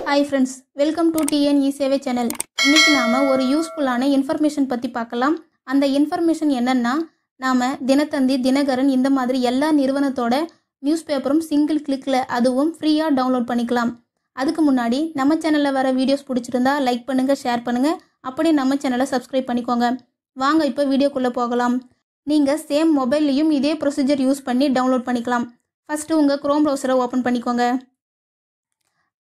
Hi friends, welcome to TN E-Seva channel. இன்னைக்கு நாம ஒரு யூஸ்ஃபுல்லான இன்ஃபர்மேஷன் பத்தி பார்க்கலாம். அந்த இன்ஃபர்மேஷன் என்னன்னா, நாம தினத்தந்தி, தினகரன் இந்த மாதிரி எல்லா நிறுவனத்தோட நியூஸ் பேப்பரும் சிங்கிள் கிளிக்ல அதுவும் ஃப்ரீயா டவுன்லோட் பண்ணிக்கலாம். அதுக்கு முன்னாடி நம்ம சேனல்ல வர வீடியோஸ் பிடிச்சிருந்தா லைக் பண்ணுங்க, ஷேர் பண்ணுங்க, அப்படியே நம்ம சேனலை சப்ஸ்கிரைப் பண்ணிக்கோங்க. வாங்க இப்போ வீடியோக்குள்ள போகலாம். நீங்க சேம் மொபைல்லையும் இதே ப்ரொசீஜர் யூஸ் பண்ணி டவுன்லோட் பண்ணிக்கலாம். ஃபர்ஸ்ட் உங்க குரோம் ப்ரௌசரை ஓபன் பண்ணிக்கோங்க.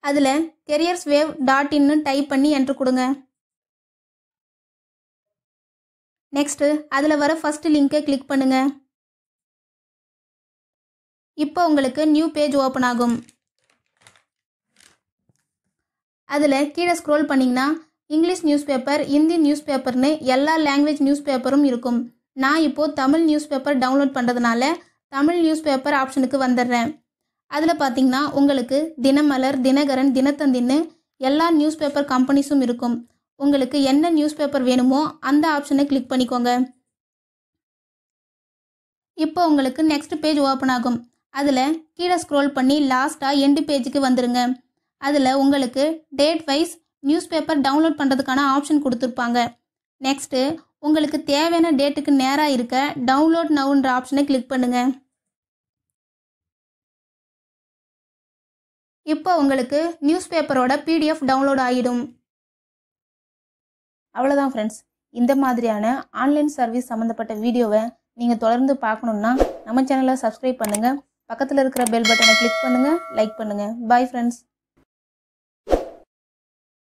அதில் careerswave.in டைப் பண்ணி என்ட்ரு கொடுங்க. நெக்ஸ்ட்டு அதில் வர ஃபர்ஸ்ட் லிங்கை கிளிக் பண்ணுங்க. இப்போ உங்களுக்கு நியூ பேஜ் ஓப்பன் ஆகும். அதில் கீழே ஸ்க்ரோல் பண்ணிங்கன்னா English news paper, Hindi news பேப்பர்னு எல்லா லாங்குவேஜ் நியூஸ் பேப்பரும் இருக்கும். நான் இப்போது தமிழ் நியூஸ் பேப்பர் டவுன்லோட் பண்ணுறதுனால தமிழ் நியூஸ் பேப்பர் ஆப்ஷனுக்கு வந்துடுறேன். அதில் பார்த்தீங்கன்னா உங்களுக்கு தினமலர், தினகரன், தினத்தந்தின்னு எல்லா நியூஸ் பேப்பர் கம்பெனிஸும் இருக்கும். உங்களுக்கு என்ன நியூஸ் பேப்பர் வேணுமோ அந்த ஆப்ஷனை கிளிக் பண்ணிக்கோங்க. இப்போ உங்களுக்கு நெக்ஸ்ட் பேஜ் ஓப்பன் ஆகும். அதில் கீழே ஸ்க்ரோல் பண்ணி லாஸ்ட்டாக எண்டு பேஜுக்கு வந்துடுங்க. அதில் உங்களுக்கு date wise news paper download பண்ணுறதுக்கான ஆப்ஷன் கொடுத்துருப்பாங்க. நெக்ஸ்ட்டு உங்களுக்கு தேவையான டேட்டுக்கு நேராக இருக்க டவுன்லோட் நவுன்ற ஆப்ஷனை கிளிக் பண்ணுங்கள். இப்போ உங்களுக்கு நியூஸ் பேப்பரோட பிடிஎஃப் டவுன்லோட் ஆகிடும். அவ்வளோதான் ஃப்ரெண்ட்ஸ். இந்த மாதிரியான ஆன்லைன் சர்வீஸ் சம்மந்தப்பட்ட வீடியோவை நீங்கள் தொடர்ந்து பார்க்கணுன்னா நம்ம சேனலை சப்ஸ்கிரைப் பண்ணுங்கள். பக்கத்தில் இருக்கிற பெல் பட்டனை கிளிக் பண்ணுங்கள், லைக் பண்ணுங்கள். Bye friends.